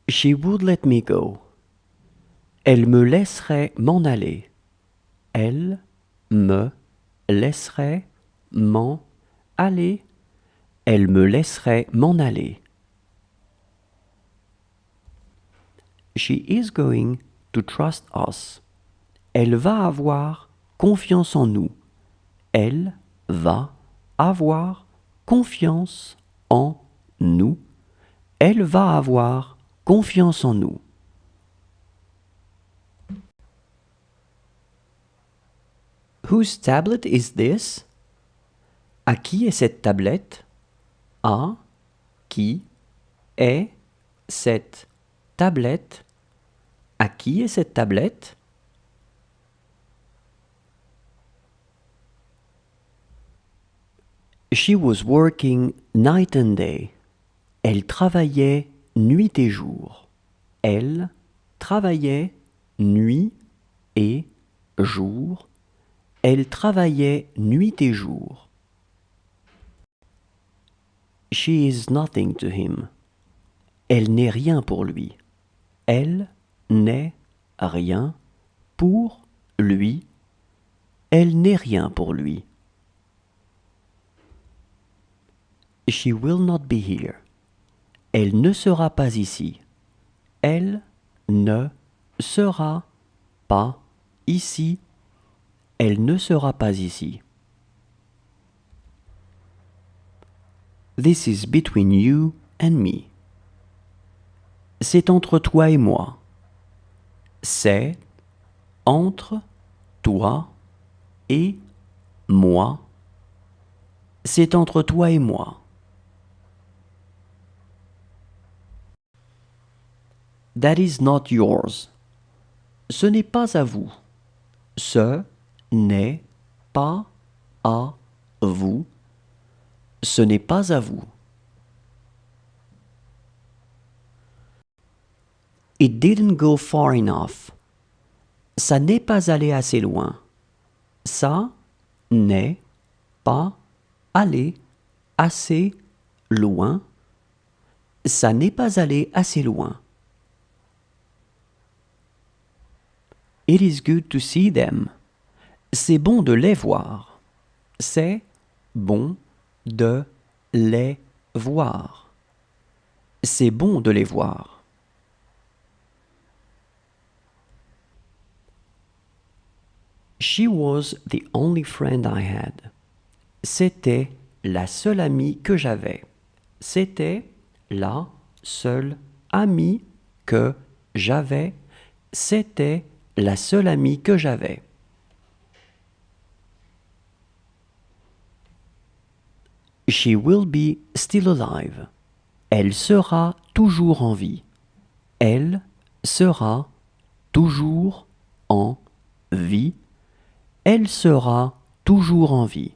She would let me go. Elle me laisserait m'en aller. Elle me laisserait m'en aller. Elle me laisserait m'en aller. She is going to trust us. Elle va avoir confiance en nous. Elle va avoir confiance en nous. Elle va avoir confiance en nous. Whose tablet is this? À qui est cette tablette? À qui est cette tablette? À qui est cette tablette? She was working night and day. Elle travaillait nuit et jour. Elle travaillait nuit et jour. Elle travaillait nuit et jour. She is nothing to him. Elle n'est rien pour lui. Elle n'est rien pour lui. Elle n'est rien pour lui. She will not be here. Elle ne sera pas ici. Elle ne sera pas ici. Elle ne sera pas ici. This is between you and me. C'est entre toi et moi. C'est entre toi et moi. C'est entre toi et moi. That is not yours. Ce n'est pas à vous. Ce n'est pas à vous. Ce n'est pas à vous. It didn't go far enough. Ça n'est pas allé assez loin. Ça n'est pas allé assez loin. Ça n'est pas allé assez loin. It is good to see them. C'est bon de les voir. C'est bon de les voir. C'est bon de les voir. She was the only friend I had. C'était la seule amie que j'avais. C'était la seule amie que j'avais. C'était la seule amie que j'avais. She will be still alive. Elle sera toujours en vie. Elle sera toujours en vie. Elle sera toujours en vie.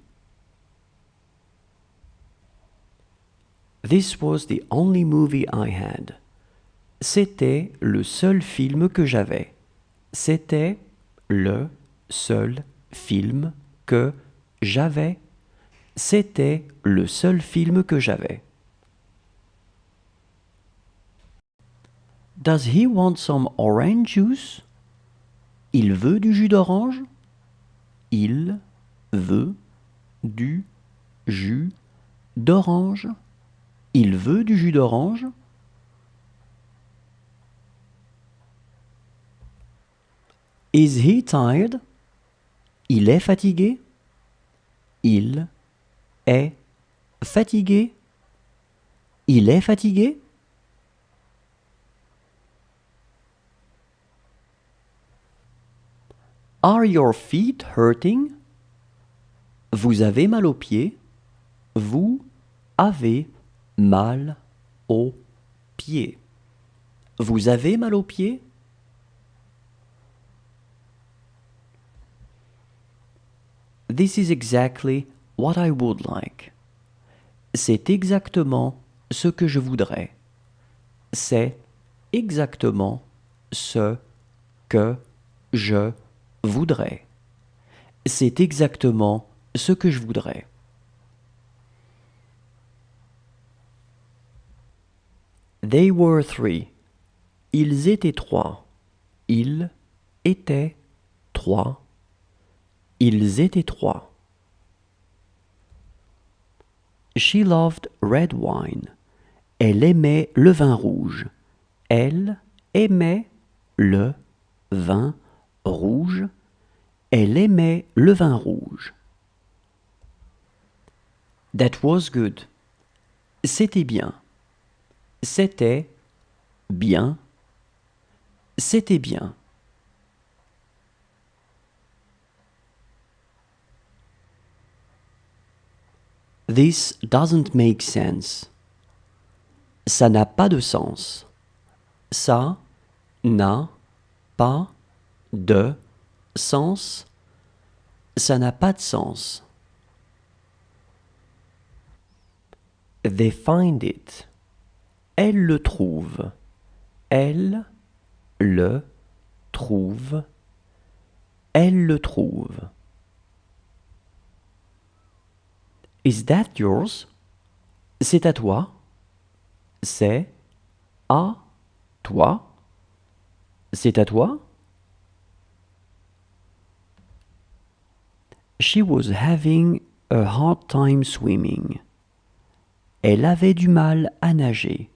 This was the only movie I had. C'était le seul film que j'avais. C'était le seul film que j'avais. C'était le seul film que j'avais. Does he want some orange juice? Il veut du jus d'orange? Il veut du jus d'orange? Il veut du jus d'orange? Is he tired? Il est fatigué? Il est fatigué? Il est fatigué? Are your feet hurting? Vous avez mal aux pieds? Vous avez mal aux pieds. Vous avez mal aux pieds? This is exactly what I would like. C'est exactement ce que je voudrais. C'est exactement ce que je voudrais. C'est exactement ce que je voudrais. They were three. Ils étaient trois. Ils étaient trois. Ils étaient trois. She loved red wine. Elle aimait le vin rouge. Elle aimait le vin rouge. Elle aimait le vin rouge. That was good. C'était bien. C'était bien. C'était bien. This doesn't make sense. Ça n'a pas de sens. Ça n'a pas de sens. Ça n'a pas de sens. They find it. Elle le trouve. Elle le trouve. Elle le trouve. Is that yours? C'est à toi. C'est à toi. C'est à toi. She was having a hard time swimming. Elle avait du mal à nager.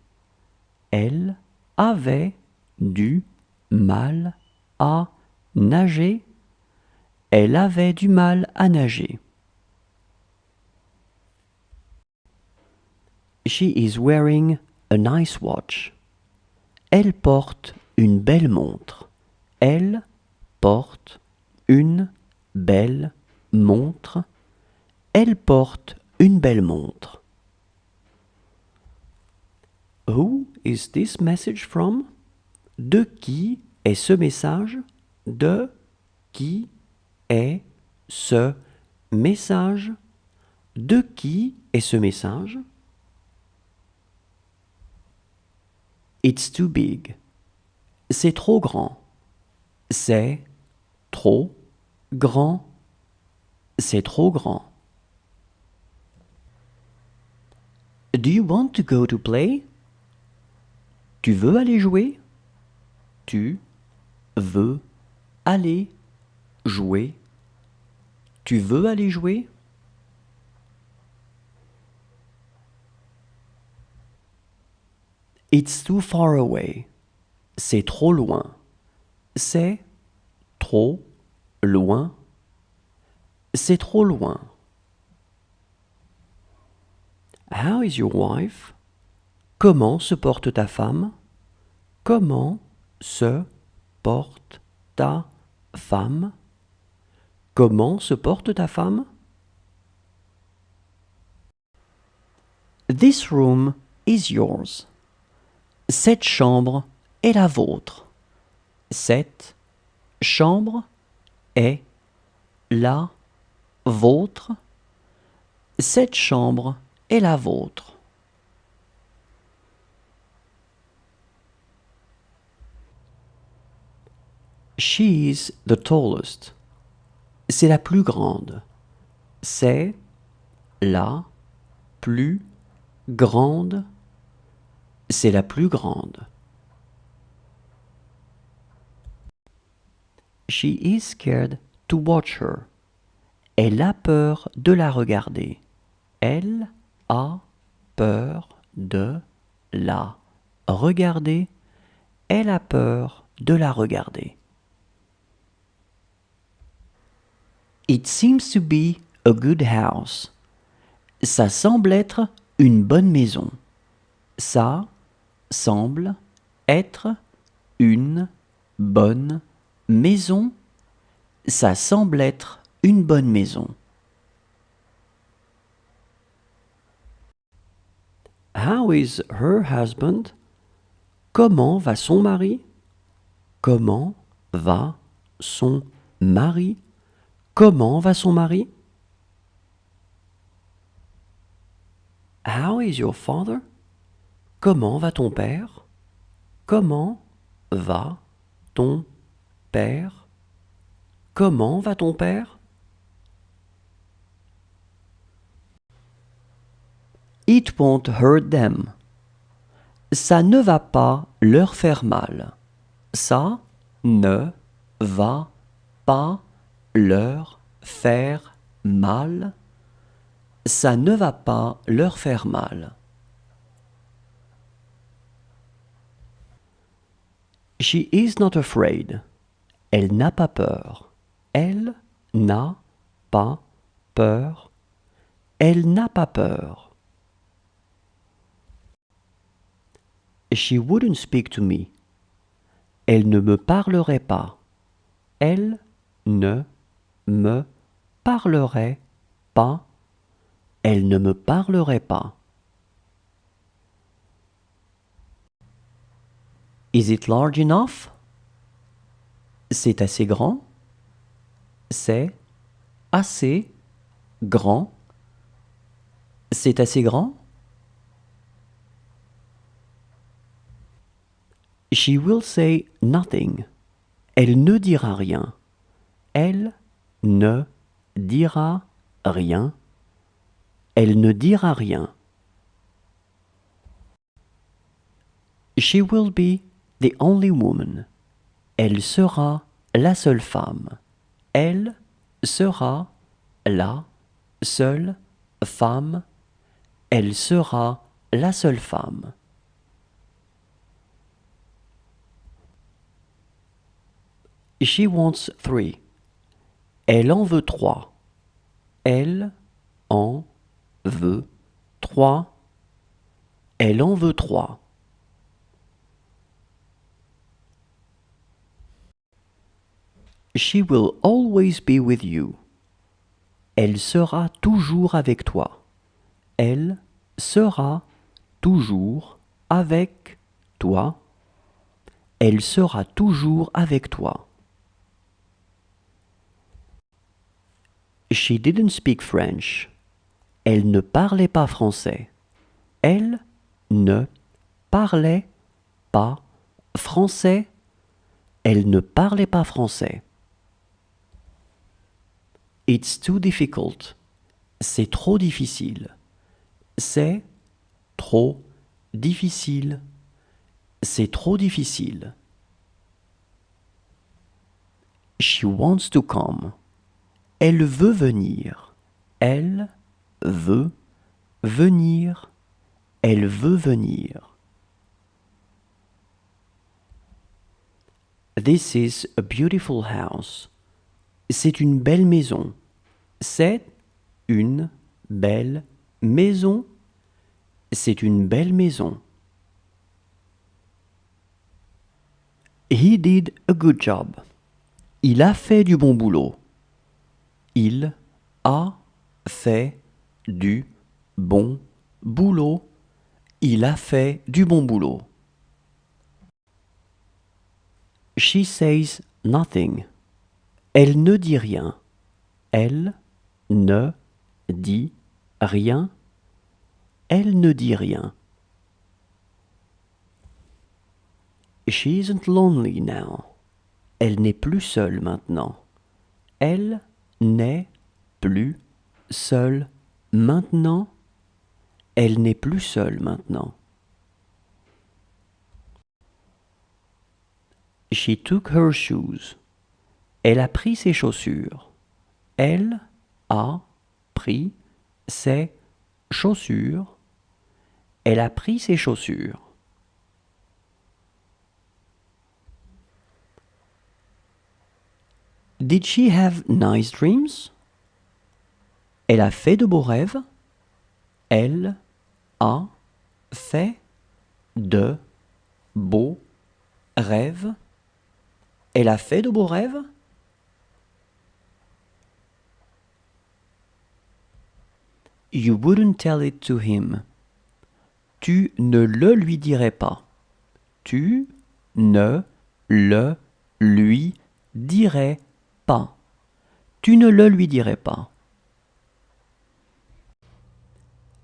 Elle avait du mal à nager. Elle avait du mal à nager. She is wearing a nice watch. Elle porte une belle montre. Elle porte une belle montre. Elle porte une belle montre. Who is this message from? De qui est ce message? De qui est ce message? De qui est ce message? It's too big. C'est trop grand. C'est trop grand. C'est trop grand. Do you want to go to play? Tu veux aller jouer? Tu veux aller jouer? Tu veux aller jouer? It's too far away. C'est trop loin. C'est trop loin. C'est trop loin. How is your wife? Comment se porte ta femme? Comment se porte ta femme? Comment se porte ta femme? This room is yours. Cette chambre est la vôtre. Cette chambre est la vôtre. Cette chambre est la vôtre. She is the tallest. C'est la plus grande. C'est la plus grande. C'est la plus grande. She is scared to watch her. Elle a peur de la regarder. Elle a peur de la regarder. Elle a peur de la regarder. It seems to be a good house. Ça semble être une bonne maison. Ça semble être une bonne maison. Ça semble être une bonne maison. How is her husband? Comment va son mari? Comment va son mari? Comment va son mari? How is your father? Comment va ton père? Comment va ton père? Comment va ton père? It won't hurt them. Ça ne va pas leur faire mal. Ça ne va pas leur faire mal. Ça ne va pas leur faire mal. She is not afraid. Elle n'a pas peur. Elle n'a pas peur. Elle n'a pas peur. She wouldn't speak to me. Elle ne me parlerait pas. Elle ne me parlerait pas. Elle ne me parlerait pas. Is it large enough? C'est assez grand. C'est assez grand. C'est assez grand. She will say nothing. Elle ne dira rien. Elle ne dira rien. Elle ne dira rien. She will be the only woman. Elle sera la seule femme. Elle sera la seule femme. Elle sera la seule femme. She wants 3. Elle en veut 3. Elle en veut 3. Elle en veut 3. She will always be with you. Elle sera toujours avec toi. Elle sera toujours avec toi. Elle sera toujours avec toi. She didn't speak French. Elle ne parlait pas français. Elle ne parlait pas français. Elle ne parlait pas français. It's too difficult. C'est trop difficile. C'est trop difficile. C'est trop difficile. She wants to come. Elle veut venir. Elle veut venir. Elle veut venir. This is a beautiful house. C'est une belle maison. C'est une belle maison. C'est une belle maison. He did a good job. Il a fait du bon boulot. Il a fait du bon boulot. Il a fait du bon boulot. She says nothing. Elle ne dit rien. Elle ne dit rien. Elle ne dit rien. She isn't lonely now. Elle n'est plus seule maintenant. Elle n'est plus seule maintenant. Elle n'est plus seule maintenant. She took her shoes. Elle a pris ses chaussures. Elle a pris ses chaussures. Elle a pris ses chaussures. Did she have nice dreams? Elle a fait de beaux rêves. Elle a fait de beaux rêves. Elle a fait de beaux rêves. You wouldn't tell it to him. Tu ne le lui dirais pas. Tu ne le lui dirais pas. Tu ne le lui dirais pas.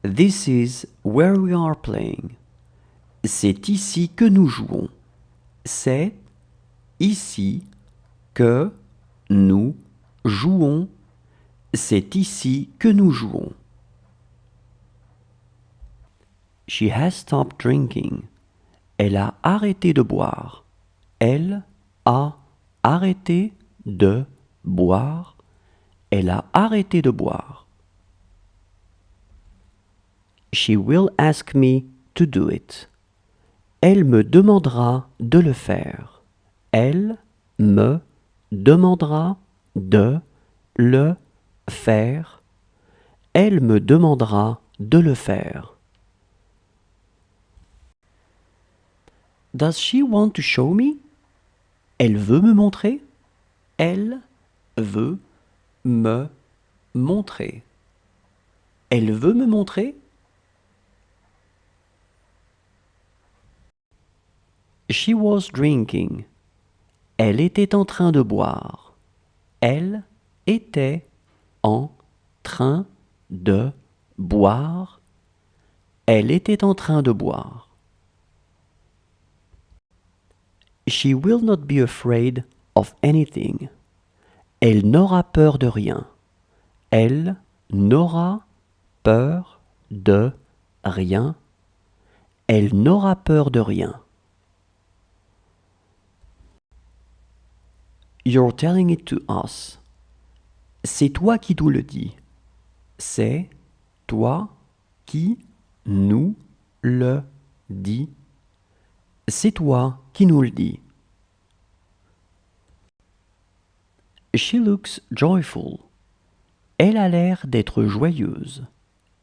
This is where we are playing. C'est ici que nous jouons. C'est ici que nous jouons. C'est ici que nous jouons. She has stopped drinking. Elle a arrêté de boire. Elle a arrêté de boire. Elle a arrêté de boire. She will ask me to do it. Elle me demandera de le faire. Elle me demandera de le faire. Elle me demandera de le faire. Does she want to show me? Elle veut me montrer? Elle veut me montrer. Elle veut me montrer? She was drinking. Elle était en train de boire. Elle était en train de boire. Elle était en train de boire. She will not be afraid of anything. Elle n'aura peur de rien. Elle n'aura peur de rien. Elle n'aura peur de rien. You're telling it to us. C'est toi qui nous le dis. C'est toi qui nous le dis. C'est toi qui nous le dis. She looks joyful. Elle a l'air d'être joyeuse.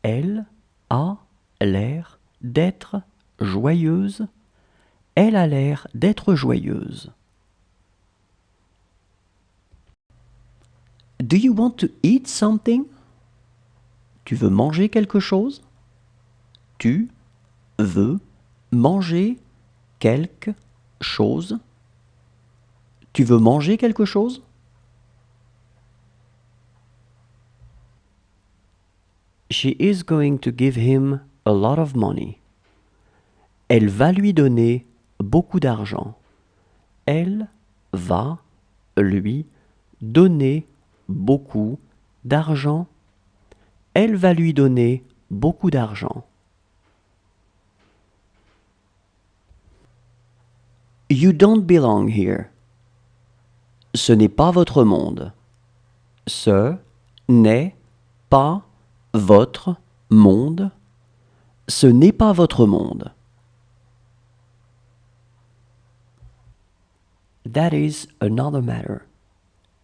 Elle a l'air d'être joyeuse. Elle a l'air d'être joyeuse. Do you want to eat something? Tu veux manger quelque chose? Tu veux manger quelque chose? Tu veux manger quelque chose? She is going to give him a lot of money. Elle va lui donner beaucoup d'argent. Elle va lui donner beaucoup d'argent. Elle va lui donner beaucoup d'argent. You don't belong here. Ce n'est pas votre monde. Ce n'est pas votre monde. Ce n'est pas votre monde. That is another matter.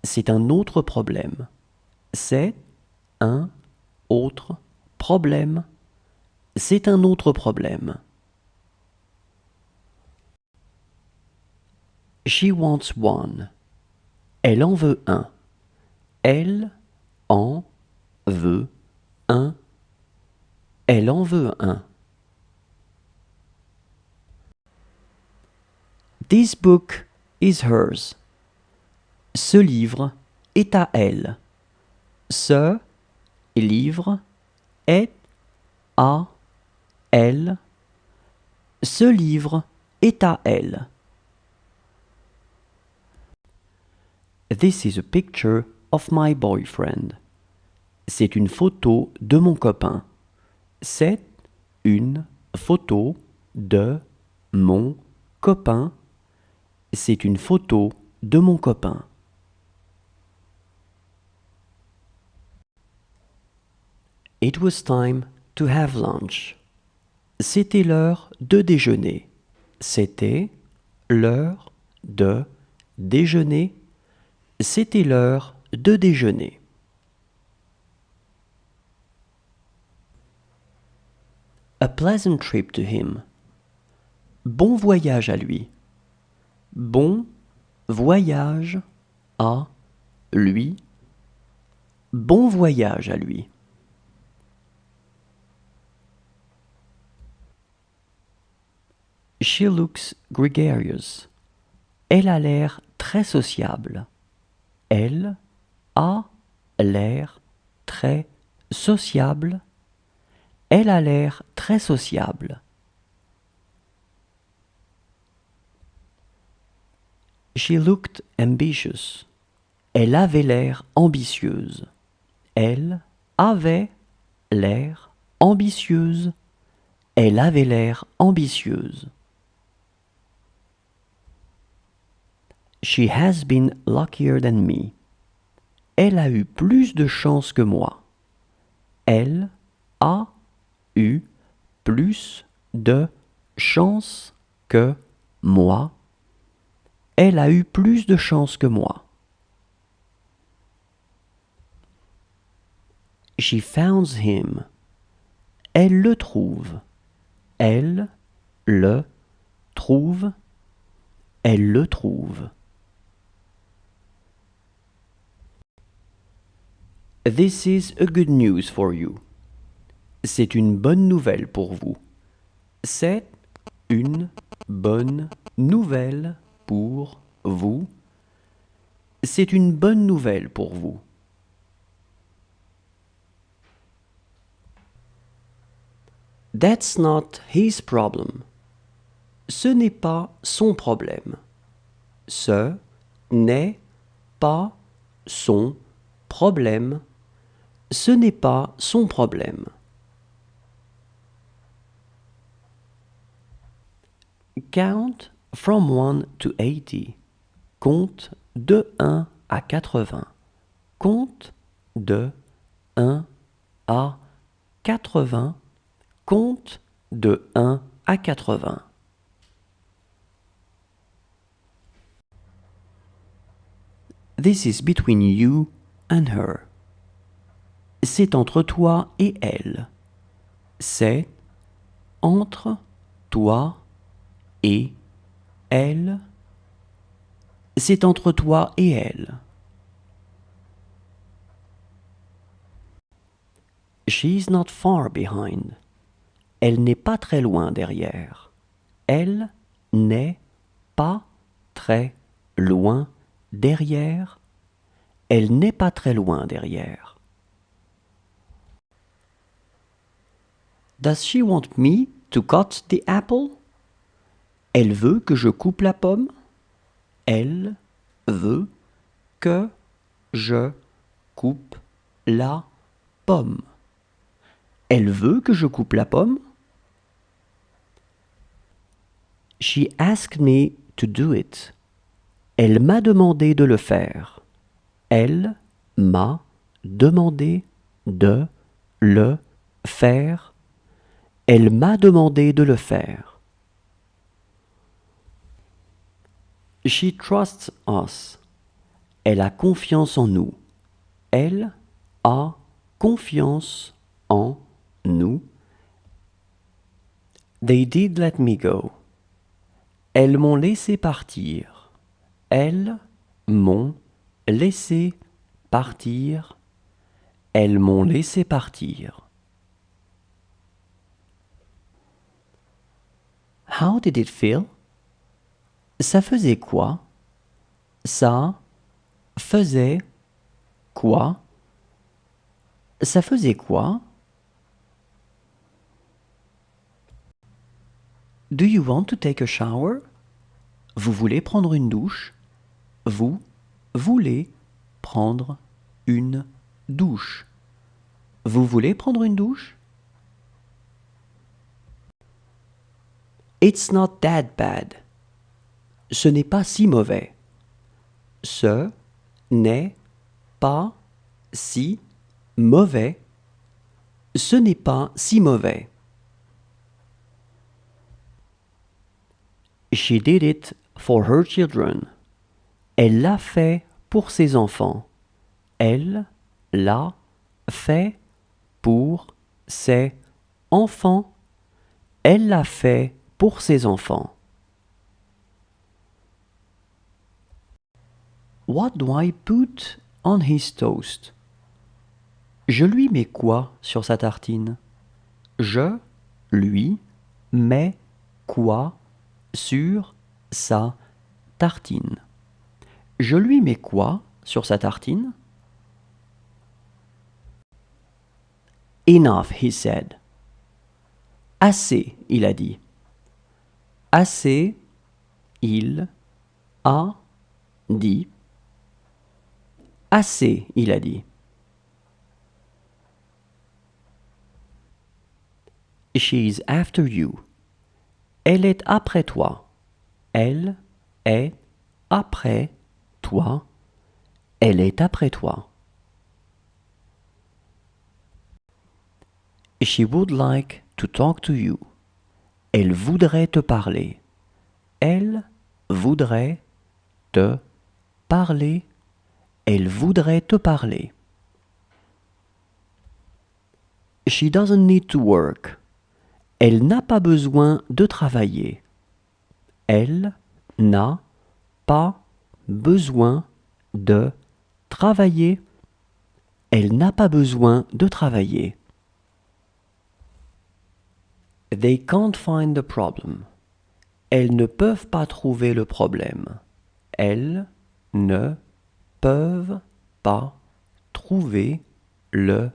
C'est un autre problème. C'est un autre problème. C'est un autre problème. She wants one. Elle en veut un. Elle en veut un. Elle en veut un. This book is hers. Ce livre est à elle. Ce livre est à elle. Ce livre est à elle. This is a picture of my boyfriend. C'est une photo de mon copain. C'est une photo de mon copain. C'est une photo de mon copain. It was time to have lunch. C'était l'heure de déjeuner. C'était l'heure de déjeuner. C'était l'heure de déjeuner. A pleasant trip to him. Bon voyage à lui. Bon voyage à lui. Bon voyage à lui. She looks gregarious. Elle a l'air très sociable. Elle a l'air très sociable. Elle a l'air très sociable. She looked ambitious. Elle avait l'air ambitieuse. Elle avait l'air ambitieuse. Elle avait l'air ambitieuse. She has been luckier than me. Elle a eu plus de chance que moi. Elle a eu plus de chance que moi. Elle a eu plus de chance que moi. She found him. Elle le trouve. Elle le trouve. Elle le trouve. This is a good news for you. C'est une bonne nouvelle pour vous. C'est une bonne nouvelle pour vous. C'est une bonne nouvelle pour vous. That's not his problem. Ce n'est pas son problème. Ce n'est pas son problème. Ce n'est pas son problème. Count from 1 to 80. Compte de 1 à 80. Compte de 1 à 80. Compte de 1 à 80. This is between you and her. C'est entre toi et elle. C'est entre toi et elle. C'est entre toi et elle. She's not far behind. Elle n'est pas très loin derrière. Elle n'est pas très loin derrière. Elle n'est pas très loin derrière. Does she want me to cut the apple? Elle veut que je coupe la pomme? Elle veut que je coupe la pomme. Elle veut que je coupe la pomme? She asked me to do it. Elle m'a demandé de le faire. Elle m'a demandé de le faire. Elle m'a demandé de le faire. She trusts us. Elle a confiance en nous. Elle a confiance en nous. They did let me go. Elles m'ont laissé partir. Elles m'ont laissé partir. Elles m'ont laissé partir. How did it feel? Ça faisait quoi? Ça faisait quoi? Ça faisait quoi? Do you want to take a shower? Vous voulez prendre une douche? Vous voulez prendre une douche? Vous voulez prendre une douche? It's not that bad. Ce n'est pas si mauvais. Ce n'est pas si mauvais. Ce n'est pas si mauvais. She did it for her children. Elle l'a fait pour ses enfants. Elle l'a fait pour ses enfants. Elle l'a fait pour ses enfants. What do I put on his toast? Je lui mets quoi sur sa tartine? Je lui mets quoi sur sa tartine? Je lui mets quoi sur sa tartine? Enough, he said. Assez, il a dit. Assez, il a dit. Assez, il a dit. She's after you. Elle est après toi. Elle est après toi. Elle est après toi. She would like to talk to you. Elle voudrait te parler. Elle voudrait te parler. Elle voudrait te parler. She doesn't need to work. Elle n'a pas besoin de travailler. Elle n'a pas besoin de travailler. Elle n'a pas besoin de travailler. They can't find the problem. Elles ne peuvent pas trouver le problème. Elles ne peuvent pas trouver le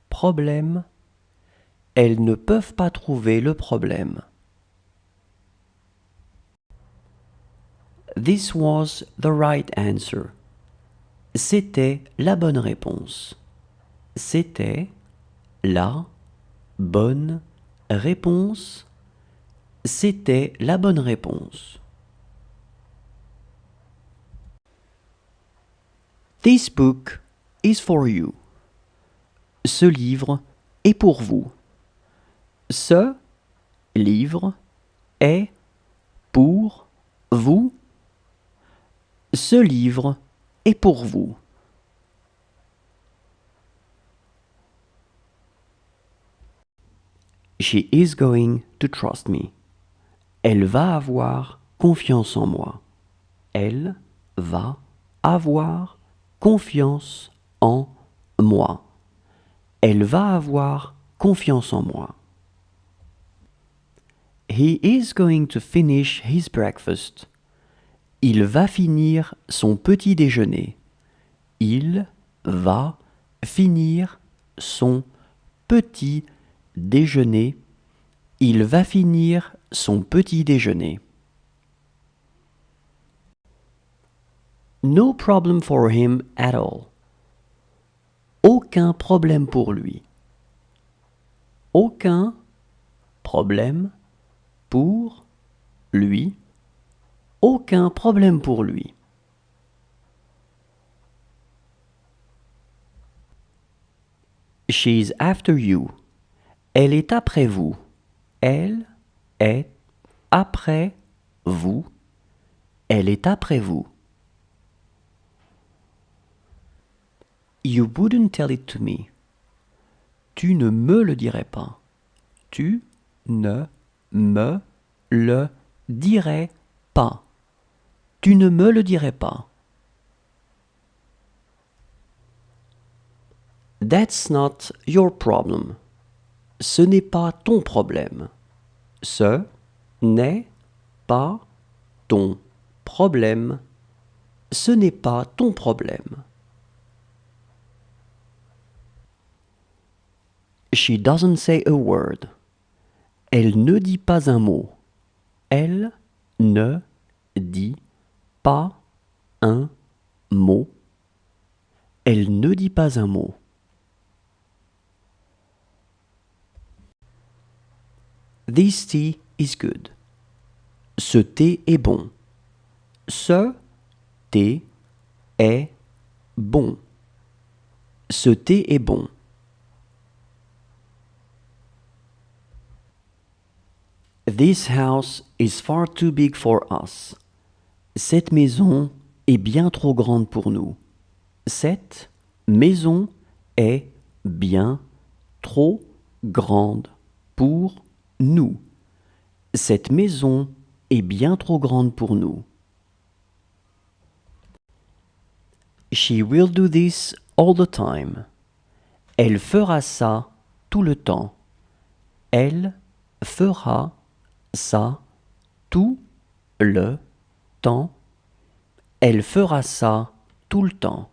problème. Elles ne peuvent pas trouver le problème. This was the right answer. C'était la bonne réponse. C'était la bonne réponse. C'était la bonne réponse. This book is for you. Ce livre est pour vous. Ce livre est pour vous. Ce livre est pour vous. She is going to trust me. Elle va avoir confiance en moi. Elle va avoir confiance en moi. Elle va avoir confiance en moi. He is going to finish his breakfast. Il va finir son petit déjeuner. Il va finir son petit déjeuner. Il va finir son petit déjeuner. No problem for him at all. Aucun problème pour lui. Aucun problème pour lui. Aucun problème pour lui. She's after you. Elle est après vous. Elle est après vous. Elle est après vous. You wouldn't tell it to me. Tu ne me le dirais pas. Tu ne me le dirais pas. Tu ne me le dirais pas. That's not your problem. Ce n'est pas ton problème. Ce n'est pas ton problème. Ce n'est pas ton problème. She doesn't say a word. Elle ne dit pas un mot. Elle ne dit pas un mot. Elle ne dit pas un mot. This tea is good. Ce thé est bon. Ce thé est bon. Ce thé est bon. This house is far too big for us. Cette maison est bien trop grande pour nous. Cette maison est bien trop grande pour nous. Cette maison est bien trop grande pour nous. She will do this all the time. Elle fera ça tout le temps. Elle fera ça tout le temps. Elle fera ça tout le temps.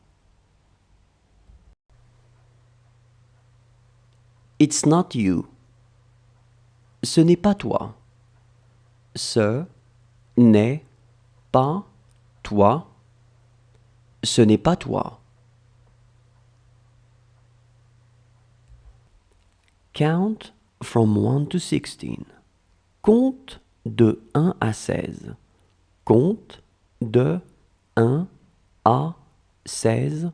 It's not you. Ce n'est pas toi. Ce n'est pas toi. Ce n'est pas toi. Count from 1 to 16. Compte de 1 à 16. Compte de 1 à 16